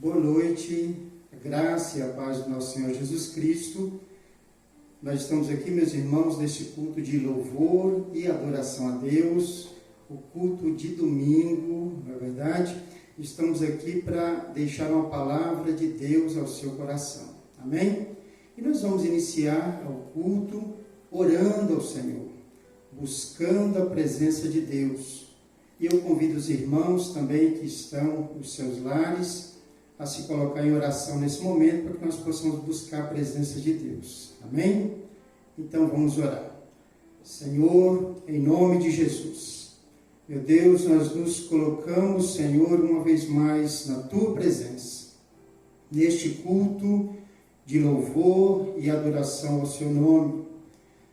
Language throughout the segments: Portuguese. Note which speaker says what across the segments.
Speaker 1: Boa noite, a graça e a paz do nosso Senhor Jesus Cristo. Nós estamos aqui, meus irmãos, neste culto de louvor e adoração a Deus, o culto de domingo, não é verdade? Estamos aqui para deixar uma palavra de Deus ao seu coração, amém? E nós vamos iniciar o culto orando ao Senhor, buscando a presença de Deus. E eu convido os irmãos também que estão nos seus lares a se colocar em oração nesse momento, para que nós possamos buscar a presença de Deus. Amém? Então vamos orar. Senhor, em nome de Jesus, meu Deus, nós nos colocamos, Senhor, uma vez mais na Tua presença, neste culto de louvor e adoração ao Seu nome.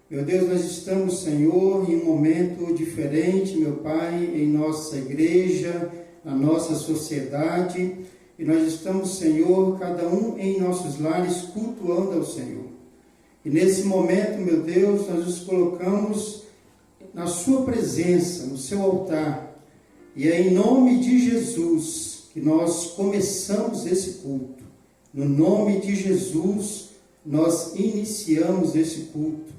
Speaker 1: Meu Deus, nós estamos, Senhor, em um momento diferente, meu Pai, em nossa igreja, na nossa sociedade, e nós estamos, Senhor, cada um em nossos lares, cultuando ao Senhor. E nesse momento, meu Deus, nós nos colocamos na Sua presença, no Seu altar. E é em nome de Jesus que nós começamos esse culto. No nome de Jesus, nós iniciamos esse culto.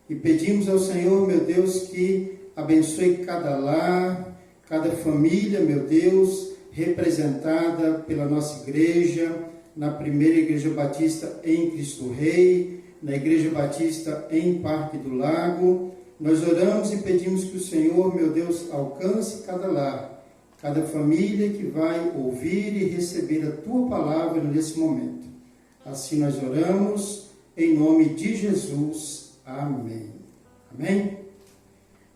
Speaker 1: E pedimos ao Senhor, meu Deus, que abençoe cada lar, cada família, meu Deus, representada pela nossa igreja, na primeira Igreja Batista em Cristo Rei, na Igreja Batista em Parque do Lago. Nós oramos e pedimos que o Senhor, meu Deus, alcance cada lar, cada família que vai ouvir e receber a Tua palavra nesse momento. Assim nós oramos, em nome de Jesus. Amém. Amém?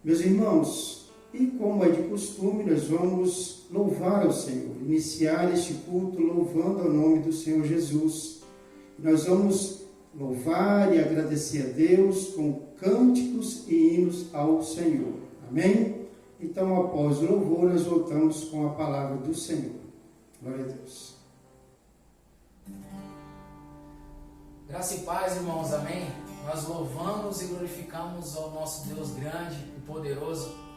Speaker 1: Meus irmãos, e como é de costume, nós vamos louvar ao Senhor, iniciar este culto louvando ao nome do Senhor Jesus. Nós vamos louvar e agradecer a Deus com cânticos e hinos ao Senhor. Amém? Então, após o louvor, nós voltamos com a palavra do Senhor. Glória a Deus.
Speaker 2: Graça e paz, irmãos, amém? Nós louvamos e glorificamos ao nosso Deus grande e poderoso.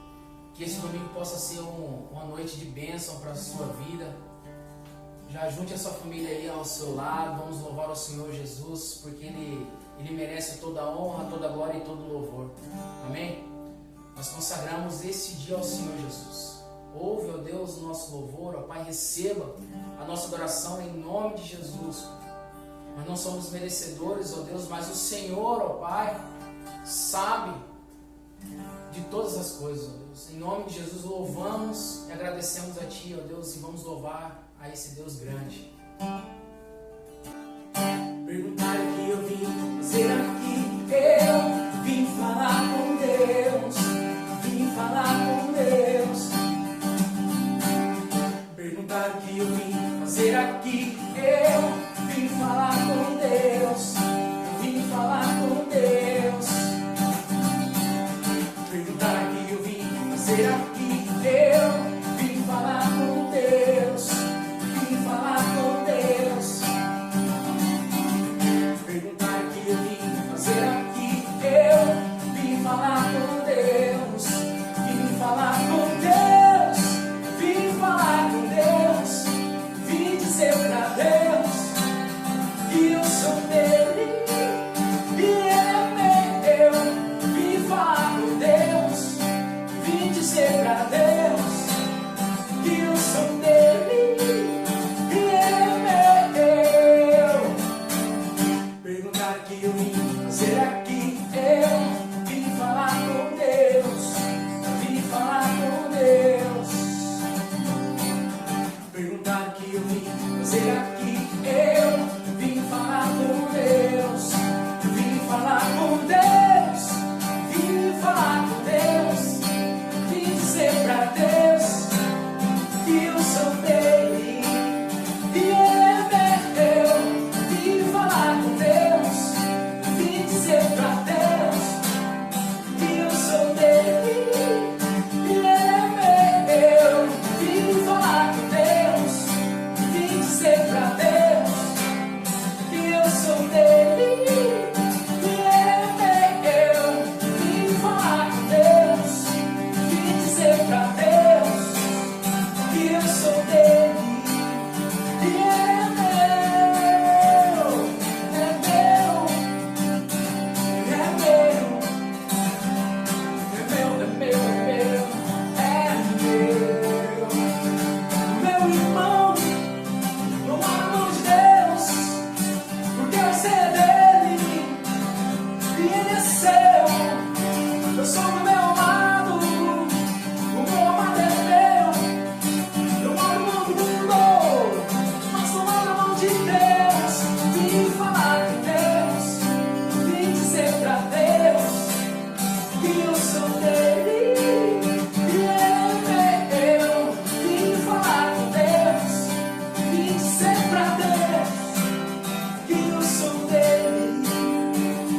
Speaker 2: Que esse domingo possa ser uma noite de bênção para a sua vida. Já junte a sua família aí ao seu lado. Vamos louvar ao Senhor Jesus, porque Ele merece toda a honra, toda a glória e todo o louvor. Amém? Nós consagramos esse dia ao Senhor Jesus. Ouve, ó Deus, o nosso louvor. Ó Pai, receba a nossa adoração em nome de Jesus. Nós não somos merecedores, ó Deus, mas o Senhor, ó Pai, sabe de todas as coisas, ó Deus. Em nome de Jesus, louvamos e agradecemos a Ti, ó Deus, e vamos louvar a esse Deus grande.
Speaker 3: Perguntaram o que eu vim fazer aqui, eu vim falar com Deus, vim falar com Deus. Perguntaram o que eu vim fazer aqui, eu vim falar com Deus, vim falar com Deus. Perguntaram o que eu vim fazer aqui, eu vim falar com Deus, vim falar com Deus. Perguntaram o que eu vim fazer aqui, eu vim falar com Deus, vim falar com Deus, vim falar com Deus, vim dizer pra Deus que eu sou dele e ele é meu. Vim falar com Deus, vim dizer pra Deus que eu sou dele e ele é meu. Perguntaram o que eu vim fazer aqui, eu vim falar com Deus, vim falar com Deus. Perguntaram o que eu vim fazer aqui, eu vim falar com Deus, vim falar com Deus, vim falar com Deus, vim dizer pra Deus que eu sou dele e ele é meu. Vim falar com Deus, vim dizer pra Deus que eu sou dele e ele é meu. Vim falar com Deus, vim dizer pra Deus Sei pra Deus que eu sou dele,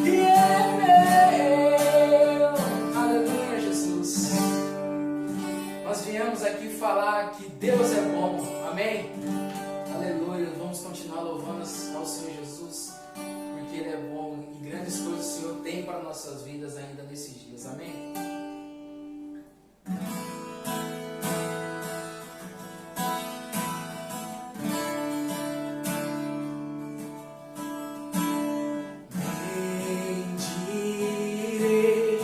Speaker 3: que ele é meu.
Speaker 2: Aleluia, Jesus. Nós viemos aqui falar que Deus é bom. Amém? Aleluia. Vamos continuar louvando ao Senhor Jesus, porque Ele é bom e grandes coisas o Senhor tem para nossas vidas ainda nesses dias. Amém?
Speaker 3: Bendirei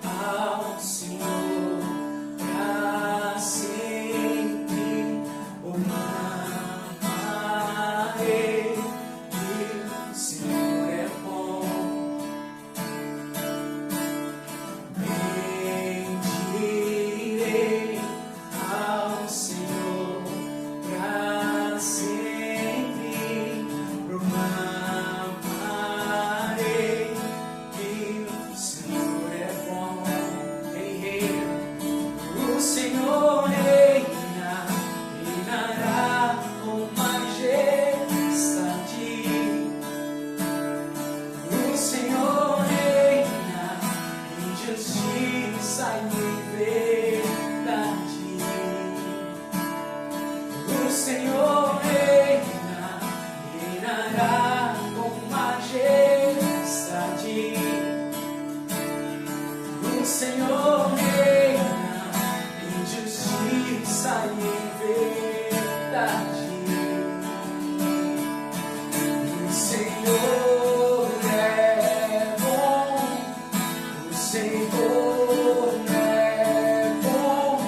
Speaker 3: ao Senhor pra sempre, o amarei, que o Senhor é bom. Bendirei ao Senhor pra sempre, o amarei, que o Senhor é bom. Ele reina, o Senhor reina, reinará com majestade. O Senhor reina em justiça e em verdade. O Senhor reina, reinará com majestade. O Senhor reina em justiça e em verdade. O Senhor é bom, o Senhor é bom,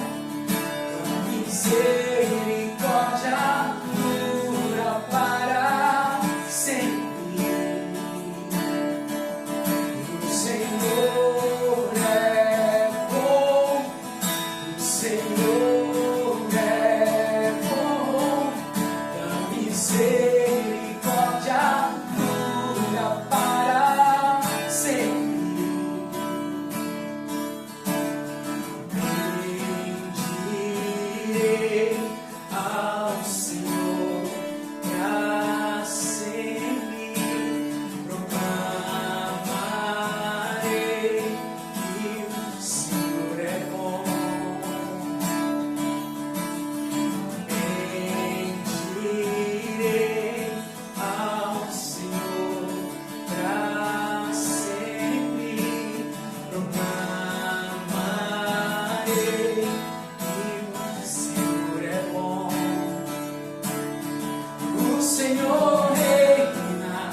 Speaker 3: a misericórdia dura para sempre. O Senhor é bom, o Senhor é bom, a misericórdia dura para sempre. Bendirei ao Senhor pra sempre, proclamarei que o Senhor é bom. Bendirei ao Senhor pra sempre, proclamarei que o Senhor é bom. O Senhor reina,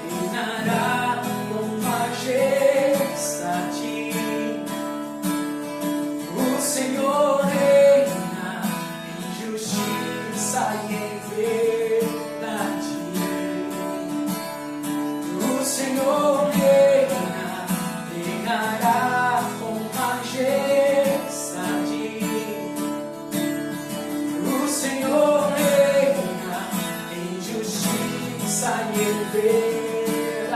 Speaker 3: reinará com majestade. O Senhor reina em justiça e em verdade. O Senhor reina, reinará com majestade. O Senhor reina em justiça e em verdade.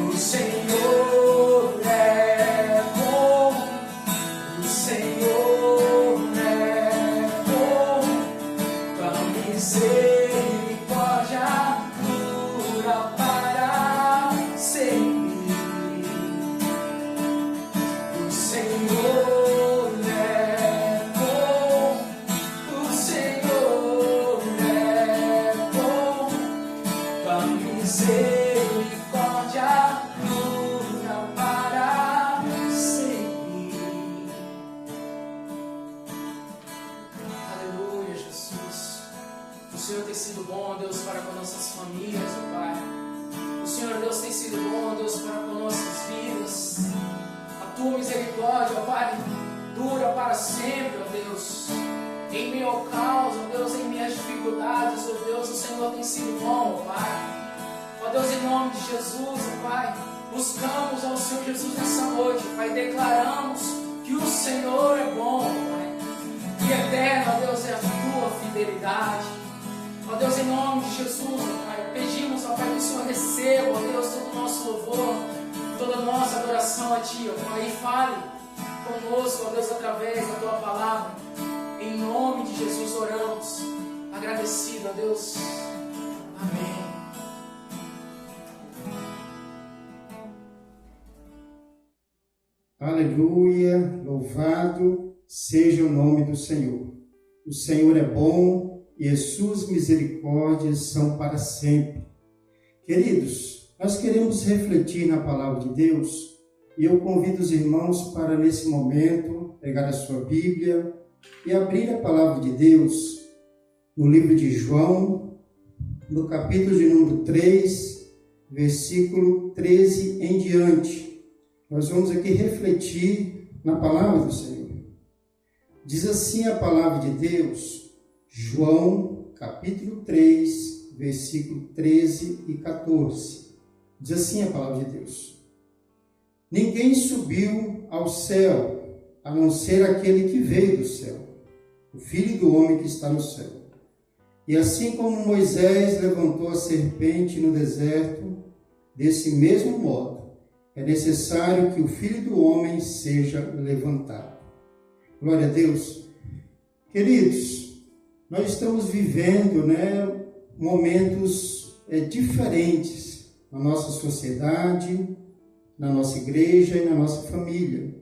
Speaker 3: O Senhor é bom, o Senhor é bom, tua misericórdia dura para sempre. O Senhor é bom, o Senhor é bom, tua misericórdia dura para sempre.
Speaker 2: Aleluia, Jesus. O Senhor tem sido bom, Deus, para com nossas famílias, ó Pai. O Senhor, Deus, tem sido bom, Deus, para com nossas vidas. A tua misericórdia, ó Pai, dura para sempre, ó Deus. Em meio ao caos, ó Deus, em minhas dificuldades, ó Deus, o Senhor tem sido bom, ó Pai. Ó Deus, em nome de Jesus, ó Pai, buscamos ao Senhor Jesus nessa noite, Pai, declaramos que o Senhor é bom, Pai. E eterno, ó Deus, é a tua fidelidade. Ó Deus, em nome de Jesus, ó Pai, pedimos, ó Pai, que o Senhor receba, ó Deus, todo o nosso louvor, toda a nossa adoração a Ti, ó Pai, e fale conosco, ó Deus, através da Tua palavra. Em nome de Jesus oramos.
Speaker 1: Aleluia, louvado seja o nome do Senhor. O Senhor é bom e as suas misericórdias são para sempre. Queridos, nós queremos refletir na palavra de Deus e eu convido os irmãos para, nesse momento, pegar a sua Bíblia e abrir a palavra de Deus no livro de João, no capítulo de número 3, versículo 13 em diante. Nós vamos aqui refletir na palavra do Senhor. Diz assim a palavra de Deus, João, capítulo 3, versículo 13 e 14. Diz assim a palavra de Deus: Ninguém subiu ao céu, a não ser aquele que veio do céu, o Filho do homem que está no céu. E assim como Moisés levantou a serpente no deserto, desse mesmo modo, é necessário que o Filho do Homem seja levantado. Glória a Deus. Queridos, nós estamos vivendo, momentos diferentes na nossa sociedade, na nossa igreja e na nossa família.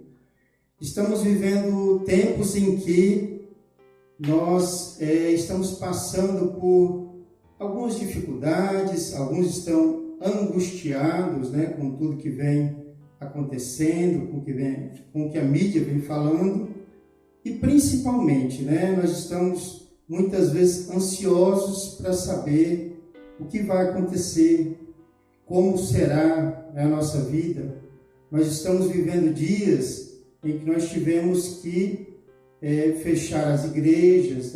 Speaker 1: Estamos vivendo tempos em que nós estamos passando por algumas dificuldades, alguns estão angustiados, com tudo que vem acontecendo, com o que a mídia vem falando, e principalmente, nós estamos muitas vezes ansiosos para saber o que vai acontecer, como será a nossa vida. Nós estamos vivendo dias em que nós tivemos que fechar as igrejas,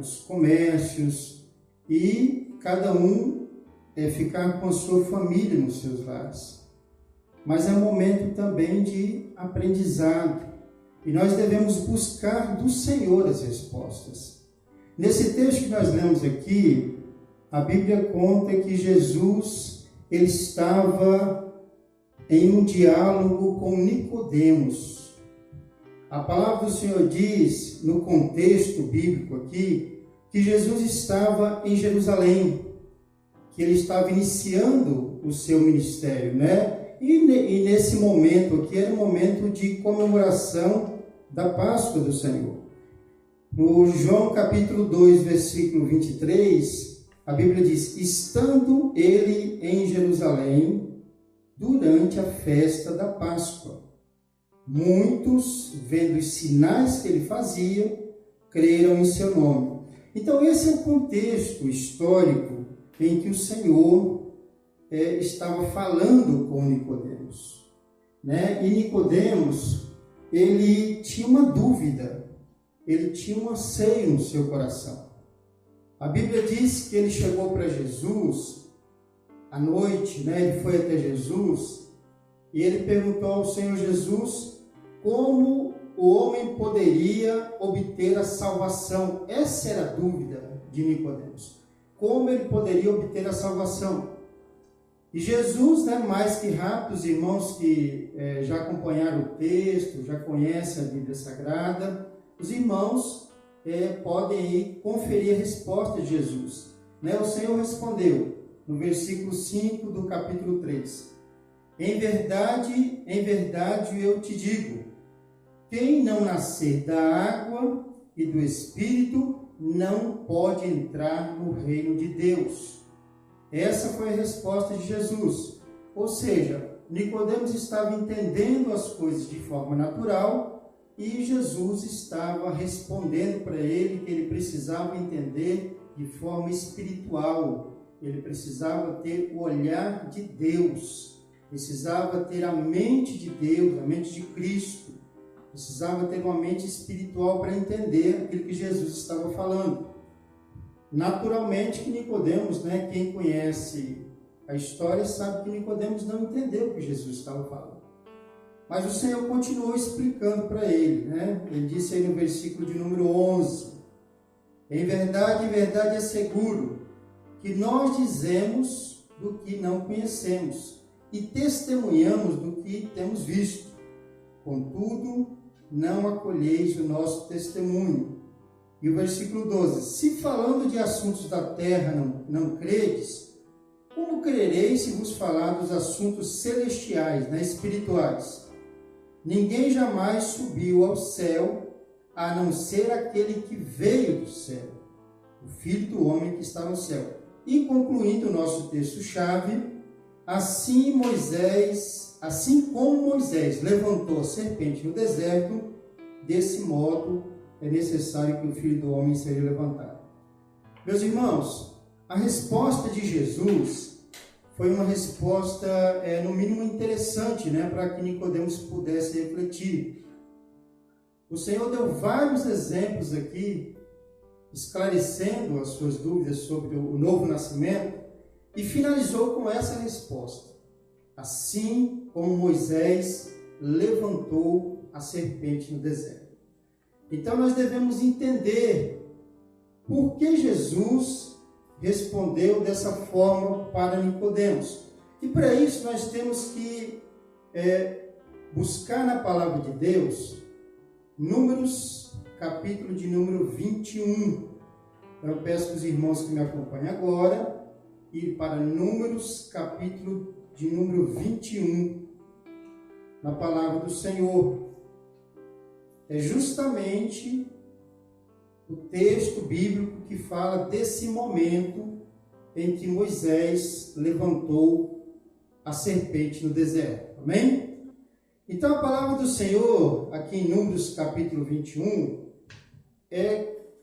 Speaker 1: os comércios, e cada um ficar com a sua família nos seus lares. Mas é um momento também de aprendizado, e nós devemos buscar do Senhor as respostas. Nesse texto que nós lemos aqui, a Bíblia conta que Jesus ele estava em um diálogo com Nicodemos. A palavra do Senhor diz, no contexto bíblico aqui, que Jesus estava em Jerusalém, que ele estava iniciando o seu ministério, E nesse momento aqui era um momento de comemoração da Páscoa do Senhor. No João capítulo 2, versículo 23, a Bíblia diz: Estando ele em Jerusalém durante a festa da Páscoa, muitos, vendo os sinais que ele fazia, creram em seu nome. Então esse é o contexto histórico em que o Senhor estava falando com Nicodemos, E Nicodemos, ele tinha uma dúvida, ele tinha um anseio no seu coração. A Bíblia diz que ele chegou para Jesus à noite, Ele foi até Jesus e ele perguntou ao Senhor Jesus como o homem poderia obter a salvação. Essa era a dúvida de Nicodemos. Como ele poderia obter a salvação? E Jesus, mais que rápido, os irmãos que já acompanharam o texto, já conhecem a Bíblia Sagrada, os irmãos podem aí conferir a resposta de Jesus. O Senhor respondeu, no versículo 5 do capítulo 3, em verdade eu te digo, quem não nascer da água e do Espírito não pode entrar no reino de Deus. Essa foi a resposta de Jesus. Ou seja, Nicodemos estava entendendo as coisas de forma natural e Jesus estava respondendo para ele que ele precisava entender de forma espiritual. Ele precisava ter o olhar de Deus, precisava ter a mente de Deus, a mente de Cristo. Precisava ter uma mente espiritual para entender aquilo que Jesus estava falando. Naturalmente que Nicodemos, quem conhece a história sabe que Nicodemos não entendeu o que Jesus estava falando. Mas o Senhor continuou explicando para ele, Ele disse aí no versículo de número 11, em verdade asseguro que nós dizemos do que não conhecemos e testemunhamos do que temos visto. Contudo, não acolheis o nosso testemunho. E o versículo 12, se falando de assuntos da terra não credes, como crereis se vos falar dos assuntos celestiais, espirituais? ninguém jamais subiu ao céu, a não ser aquele que veio do céu, o Filho do Homem que está no céu. E concluindo o nosso texto-chave, assim como Moisés levantou a serpente no deserto, desse modo é necessário que o Filho do Homem seja levantado. Meus irmãos, a resposta de Jesus foi uma resposta, no mínimo, interessante, para que Nicodemos pudesse refletir. O Senhor deu vários exemplos aqui, esclarecendo as suas dúvidas sobre o novo nascimento, e finalizou com essa resposta: assim como Moisés levantou a serpente no deserto. Então nós devemos entender por que Jesus respondeu dessa forma para Nicodemos. E para isso nós temos que buscar na palavra de Deus Números, capítulo de número 21. Então eu peço que os irmãos que me acompanhem agora ir para Números, capítulo de número 21, na palavra do Senhor. É justamente o texto bíblico que fala desse momento em que Moisés levantou a serpente no deserto. Amém? Então a palavra do Senhor, aqui em Números capítulo 21,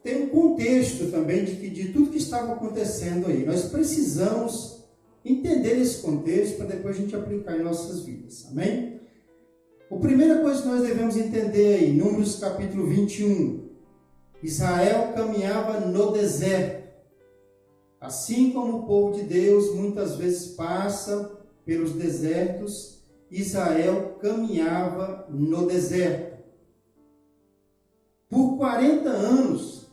Speaker 1: tem um contexto também de tudo que estava acontecendo aí. Nós precisamos entender esse contexto para depois a gente aplicar em nossas vidas. Amém? A primeira coisa que nós devemos entender aí, Números capítulo 21, Israel caminhava no deserto. Assim como o povo de Deus muitas vezes passa pelos desertos, Israel caminhava no deserto. Por 40 anos,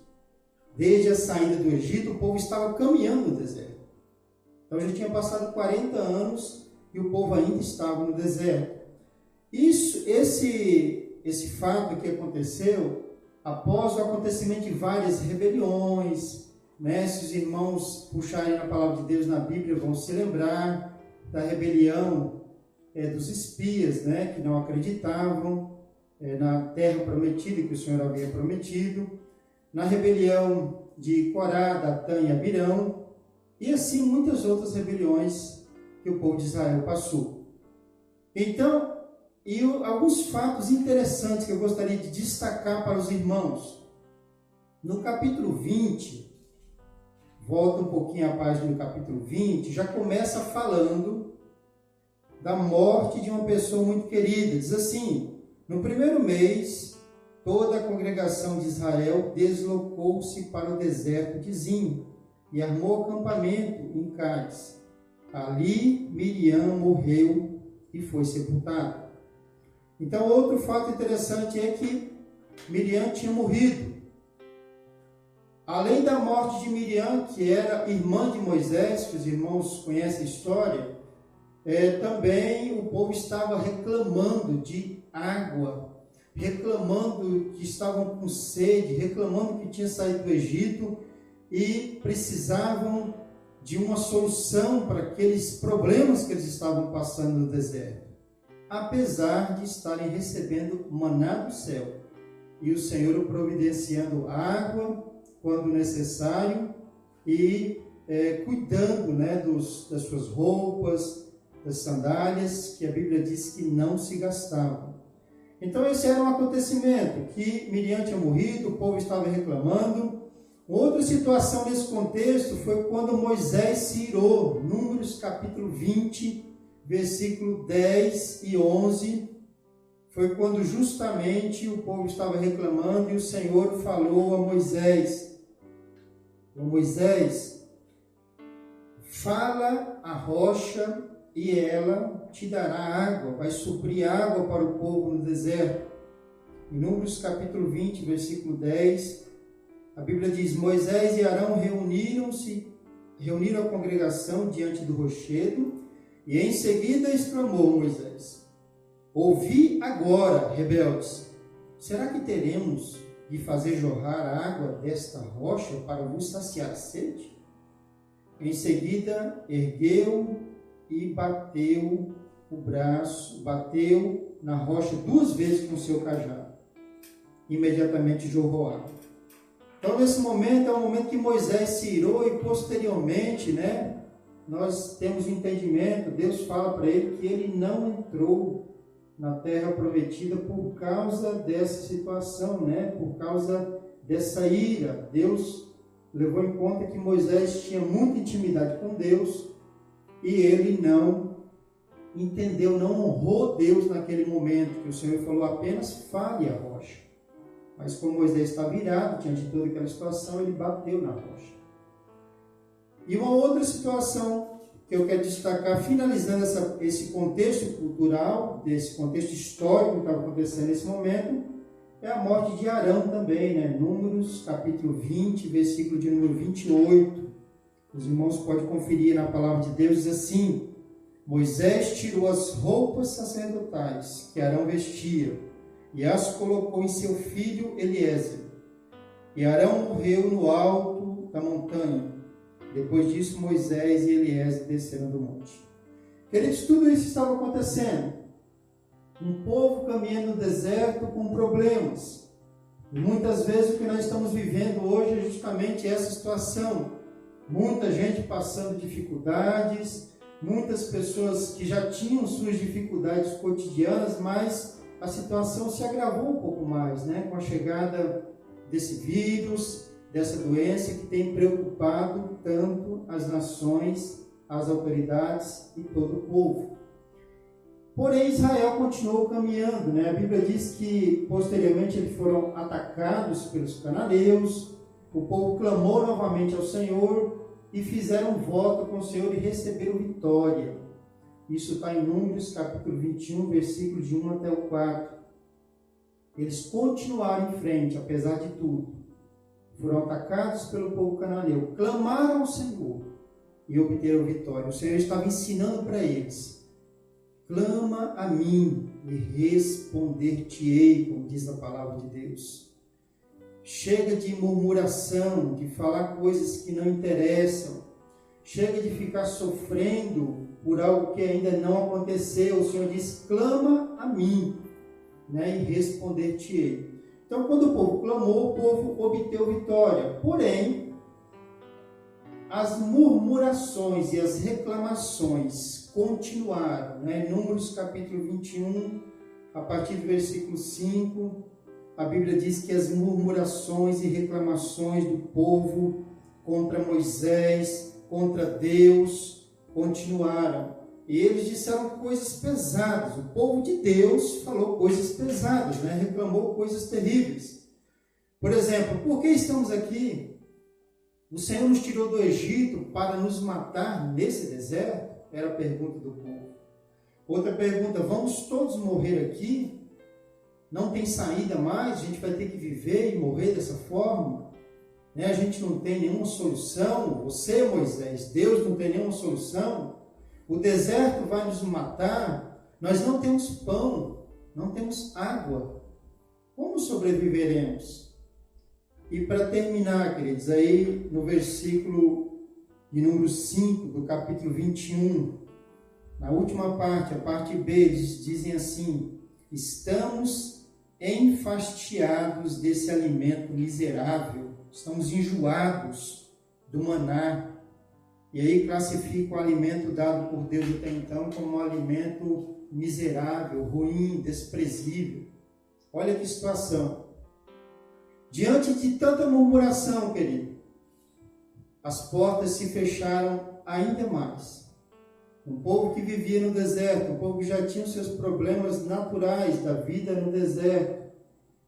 Speaker 1: desde a saída do Egito, o povo estava caminhando no deserto. Então já tinha passado 40 anos e o povo ainda estava no deserto. Esse fato que aconteceu após o acontecimento de várias rebeliões, se os irmãos puxarem a palavra de Deus na Bíblia, vão se lembrar da rebelião dos espias, que não acreditavam na terra prometida que o Senhor havia prometido, na rebelião de Corá, Datã e Abirão, e assim muitas outras rebeliões que o povo de Israel passou. Então, alguns fatos interessantes que eu gostaria de destacar para os irmãos. No capítulo 20, volta um pouquinho a página do capítulo 20, já começa falando da morte de uma pessoa muito querida. Diz assim: no primeiro mês, toda a congregação de Israel deslocou-se para o deserto de Zim e armou acampamento em Cádiz. Ali Miriam morreu e foi sepultada. Então, outro fato interessante é que Miriam tinha morrido. Além da morte de Miriam, que era irmã de Moisés, que os irmãos conhecem a história, também o povo estava reclamando de água, reclamando que estavam com sede, reclamando que tinha saído do Egito e precisavam de uma solução para aqueles problemas que eles estavam passando no deserto, apesar de estarem recebendo maná do céu e o Senhor providenciando água quando necessário e cuidando das suas roupas, das sandálias, que a Bíblia diz que não se gastavam. Então esse era um acontecimento, que Miriam tinha morrido, o povo estava reclamando. Outra situação nesse contexto foi quando Moisés se irou. Números capítulo 20, versículo 10 e 11, foi quando justamente o povo estava reclamando e o Senhor falou a Moisés: Moisés, fala a rocha e ela te dará água, vai suprir água para o povo no deserto. Em Números capítulo 20, versículo 10, a Bíblia diz: Moisés e Arão reuniram a congregação diante do rochedo, e em seguida exclamou Moisés: ouvi agora, rebeldes, será que teremos de fazer jorrar água desta rocha para vos saciar a sede? Em seguida ergueu e bateu na rocha 2 vezes com o seu cajado. Imediatamente jorrou água. Então, nesse momento, é o momento que Moisés se irou e posteriormente, nós temos o entendimento, Deus fala para ele que ele não entrou na terra prometida por causa dessa situação, por causa dessa ira. Deus levou em conta que Moisés tinha muita intimidade com Deus e ele não entendeu, não honrou Deus naquele momento, que o Senhor falou apenas fale a rocha. Mas como Moisés estava irado diante de toda aquela situação, ele bateu na rocha. E uma outra situação que eu quero destacar, finalizando esse contexto cultural, desse contexto histórico que estava acontecendo nesse momento, é a morte de Arão também, Números, capítulo 20, versículo de número 28. Os irmãos podem conferir na palavra de Deus, diz assim: Moisés tirou as roupas sacerdotais que Arão vestia e as colocou em seu filho Eliezer. E Arão morreu no alto da montanha. Depois disso, Moisés e Eliezer desceram do monte. Queridos, tudo isso estava acontecendo. Um povo caminhando no deserto com problemas. E muitas vezes o que nós estamos vivendo hoje é justamente essa situação. Muita gente passando dificuldades, muitas pessoas que já tinham suas dificuldades cotidianas, mas a situação se agravou um pouco mais, com a chegada desse vírus, dessa doença que tem preocupado tanto as nações, as autoridades e todo o povo. Porém, Israel continuou caminhando, A Bíblia diz que posteriormente eles foram atacados pelos cananeus, o povo clamou novamente ao Senhor e fizeram um voto com o Senhor e receberam vitória. Isso está em Números, capítulo 21, versículos de 1 até o 4. Eles continuaram em frente, apesar de tudo. Foram atacados pelo povo cananeu, clamaram ao Senhor e obteram vitória. O Senhor estava ensinando para eles: clama a mim e responder-te-ei, como diz a palavra de Deus. Chega de murmuração, de falar coisas que não interessam. Chega de ficar sofrendo por algo que ainda não aconteceu. O Senhor diz: clama a mim, e responder-te-ei. Então, quando o povo clamou, o povo obteve vitória. Porém, as murmurações e as reclamações continuaram. Em Números capítulo 21, a partir do versículo 5, a Bíblia diz que as murmurações e reclamações do povo contra Moisés, contra Deus, continuaram. E eles disseram coisas pesadas. O povo de Deus falou coisas pesadas, reclamou coisas terríveis. Por exemplo, por que estamos aqui? O Senhor nos tirou do Egito para nos matar nesse deserto? Era a pergunta do povo. Outra pergunta: vamos todos morrer aqui? Não tem saída mais? A gente vai ter que viver e morrer dessa forma? A gente não tem nenhuma solução? Você, Moisés, Deus não tem nenhuma solução? O deserto vai nos matar, nós não temos pão, não temos água. Como sobreviveremos? E para terminar, queridos, aí no versículo de número 5 do capítulo 21, na última parte, a parte B, eles dizem assim: estamos enfastiados desse alimento miserável, estamos enjoados do maná. E aí classifica o alimento dado por Deus até então como um alimento miserável, ruim, desprezível. Olha que situação. Diante de tanta murmuração, querido, as portas se fecharam ainda mais. Um povo que vivia no deserto, um povo que já tinha os seus problemas naturais da vida no deserto,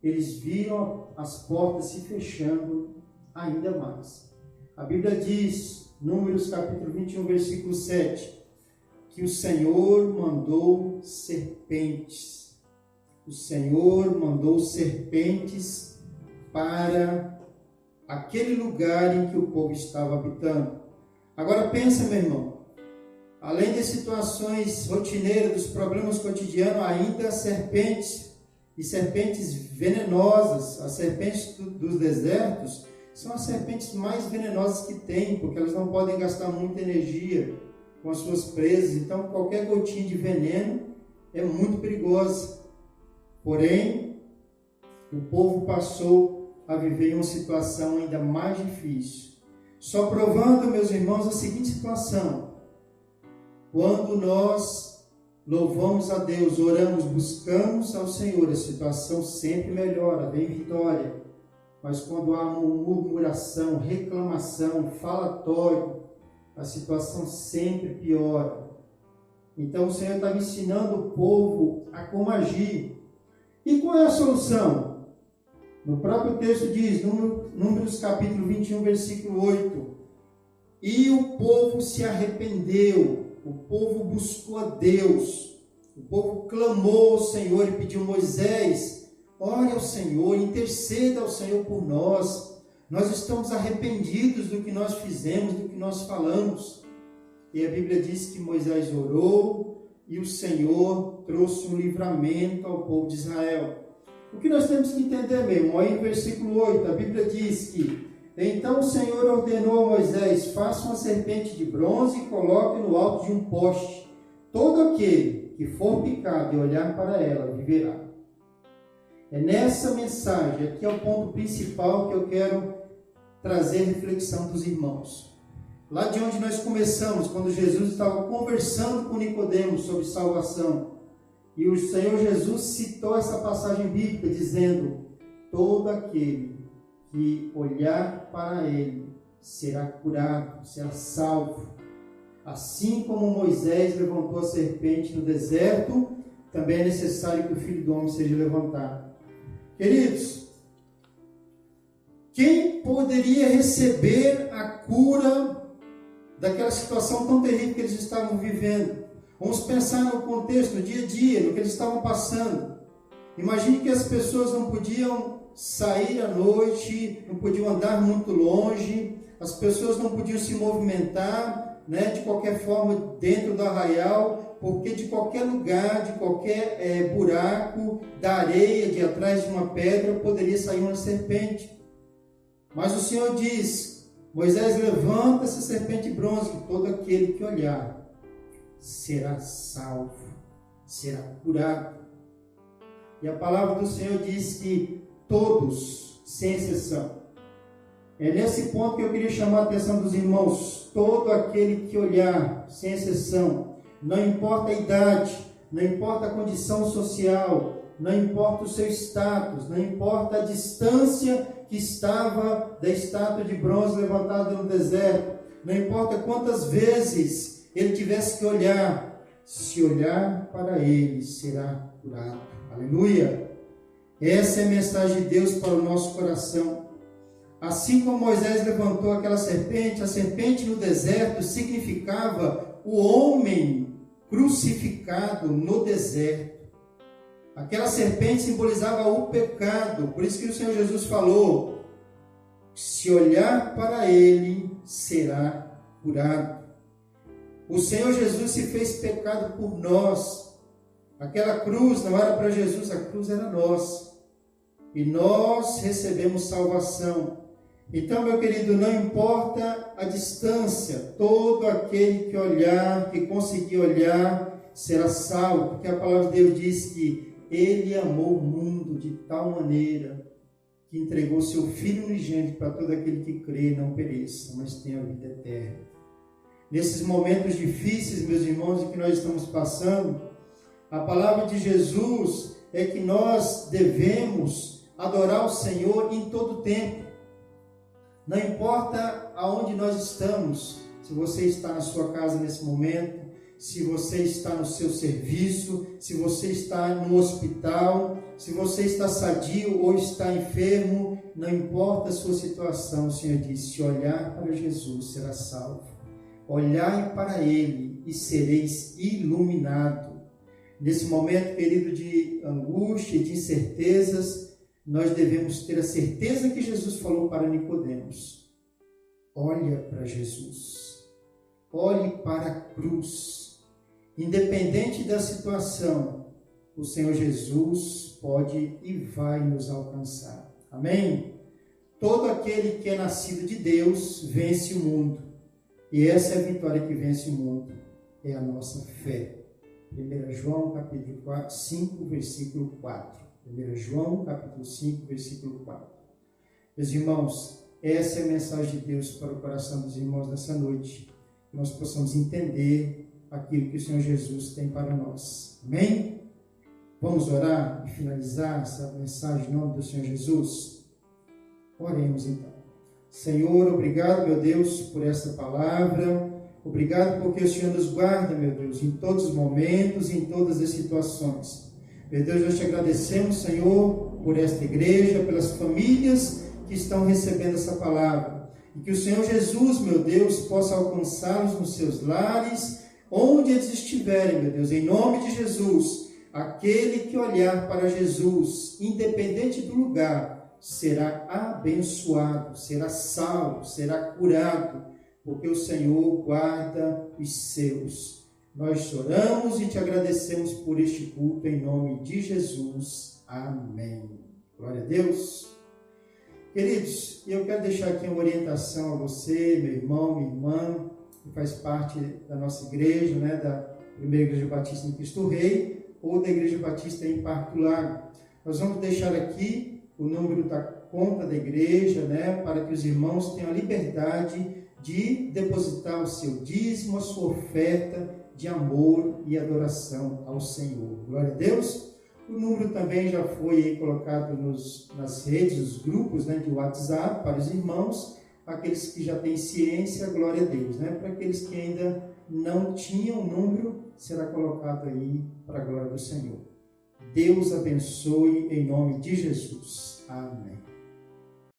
Speaker 1: eles viram as portas se fechando ainda mais. A Bíblia diz, Números capítulo 21, versículo 7, que o Senhor mandou serpentes. O Senhor mandou serpentes para aquele lugar em que o povo estava habitando. Agora pensa, meu irmão, além das situações rotineiras, dos problemas cotidianos, ainda as serpentes, e serpentes venenosas, as serpentes dos desertos, são as serpentes mais venenosas que tem, porque elas não podem gastar muita energia com as suas presas. Então, qualquer gotinha de veneno é muito perigosa. Porém, o povo passou a viver em uma situação ainda mais difícil. Só provando, meus irmãos, a seguinte situação: quando nós louvamos a Deus, oramos, buscamos ao Senhor, a situação sempre melhora, vem vitória. Mas quando há murmuração, reclamação, falatório, a situação sempre piora. Então o Senhor estava ensinando o povo a como agir. E qual é a solução? No próprio texto diz, Números capítulo 21, versículo 8. E o povo se arrependeu, o povo buscou a Deus, o povo clamou ao Senhor e pediu: Moisés, ore ao Senhor, interceda ao Senhor por nós. Nós estamos arrependidos do que nós fizemos, do que nós falamos. E a Bíblia diz que Moisés orou e o Senhor trouxe um livramento ao povo de Israel. O que nós temos que entender, meu irmão, aí no versículo 8, a Bíblia diz que: então o Senhor ordenou a Moisés: faça uma serpente de bronze e coloque no alto de um poste. Todo aquele que for picado e olhar para ela viverá. É nessa mensagem, aqui é o ponto principal que eu quero trazer reflexão dos irmãos. Lá de onde nós começamos, quando Jesus estava conversando com Nicodemos sobre salvação, e o Senhor Jesus citou essa passagem bíblica dizendo: todo aquele que olhar para ele será curado, será salvo. Assim como Moisés levantou a serpente no deserto, também é necessário que o Filho do Homem seja levantado. Queridos, quem poderia receber a cura daquela situação tão terrível que eles estavam vivendo? Vamos pensar no contexto, no dia a dia, no que eles estavam passando. Imagine que as pessoas não podiam sair à noite, não podiam andar muito longe, as pessoas não podiam se movimentar, de qualquer forma dentro do arraial, porque de qualquer lugar, de qualquer buraco da areia, de atrás de uma pedra, poderia sair uma serpente. Mas o Senhor diz: Moisés, levanta essa serpente de bronze, que todo aquele que olhar será salvo, será curado. E a palavra do Senhor diz que todos, sem exceção. É nesse ponto que eu queria chamar a atenção dos irmãos. Todo aquele que olhar, sem exceção, não importa a idade, não importa a condição social, não importa o seu status, não importa a distância que estava da estátua de bronze levantada no deserto, não importa quantas vezes ele tivesse que olhar, se olhar para ele, será curado. Aleluia! Essa é a mensagem de Deus para o nosso coração. Assim como Moisés levantou aquela serpente, a serpente no deserto significava o homem crucificado no deserto. Aquela serpente simbolizava o pecado. Por isso que o Senhor Jesus falou: se olhar para ele, será curado. O Senhor Jesus se fez pecado por nós. Aquela cruz não era para Jesus, a cruz era nossa. E nós recebemos salvação. Então, meu querido, não importa a distância, todo aquele que olhar, que conseguir olhar, será salvo, porque a palavra de Deus diz que Ele amou o mundo de tal maneira que entregou seu Filho unigênito para todo aquele que crê e não pereça, mas tenha a vida eterna. Nesses momentos difíceis, meus irmãos, em que nós estamos passando, a palavra de Jesus é que nós devemos adorar o Senhor em todo tempo. Não importa aonde nós estamos, se você está na sua casa nesse momento, se você está no seu serviço, se você está no hospital, se você está sadio ou está enfermo, não importa a sua situação, o Senhor diz: se olhar para Jesus, será salvo. Olhai para Ele e sereis iluminado. Nesse momento, querido, de angústia e de incertezas, nós devemos ter a certeza que Jesus falou para Nicodemos: olha para Jesus, olhe para a cruz. Independente da situação, o Senhor Jesus pode e vai nos alcançar. Amém? Todo aquele que é nascido de Deus vence o mundo. E essa é a vitória que vence o mundo, é a nossa fé. 1 João capítulo 5, versículo 4. 1 João, capítulo 5, versículo 4. Meus irmãos, essa é a mensagem de Deus para o coração dos irmãos nessa noite. Que nós possamos entender aquilo que o Senhor Jesus tem para nós. Amém? Vamos orar e finalizar essa mensagem em nome do Senhor Jesus? Oremos então. Senhor, obrigado, meu Deus, por essa palavra. Obrigado porque o Senhor nos guarda, meu Deus, em todos os momentos, em todas as situações. Meu Deus, nós te agradecemos, Senhor, por esta igreja, pelas famílias que estão recebendo essa palavra. E que o Senhor Jesus, meu Deus, possa alcançá-los nos seus lares, onde eles estiverem, meu Deus, em nome de Jesus. Aquele que olhar para Jesus, independente do lugar, será abençoado, será salvo, será curado, porque o Senhor guarda os seus. Nós oramos e te agradecemos por este culto em nome de Jesus. Amém. Glória a Deus. Queridos, eu quero deixar aqui uma orientação a você, meu irmão, minha irmã, que faz parte da nossa igreja, né, da Primeira Igreja Batista em Cristo Rei, ou da Igreja Batista em Parque Lago. Nós vamos deixar aqui o número da conta da igreja, né, para que os irmãos tenham a liberdade de depositar o seu dízimo, a sua oferta de amor e adoração ao Senhor. Glória a Deus. O número também já foi colocado nas redes, os grupos, né, de WhatsApp para os irmãos, aqueles que já têm ciência, glória a Deus, né? Para aqueles que ainda não tinham o número, será colocado aí para a glória do Senhor. Deus abençoe em nome de Jesus. Amém.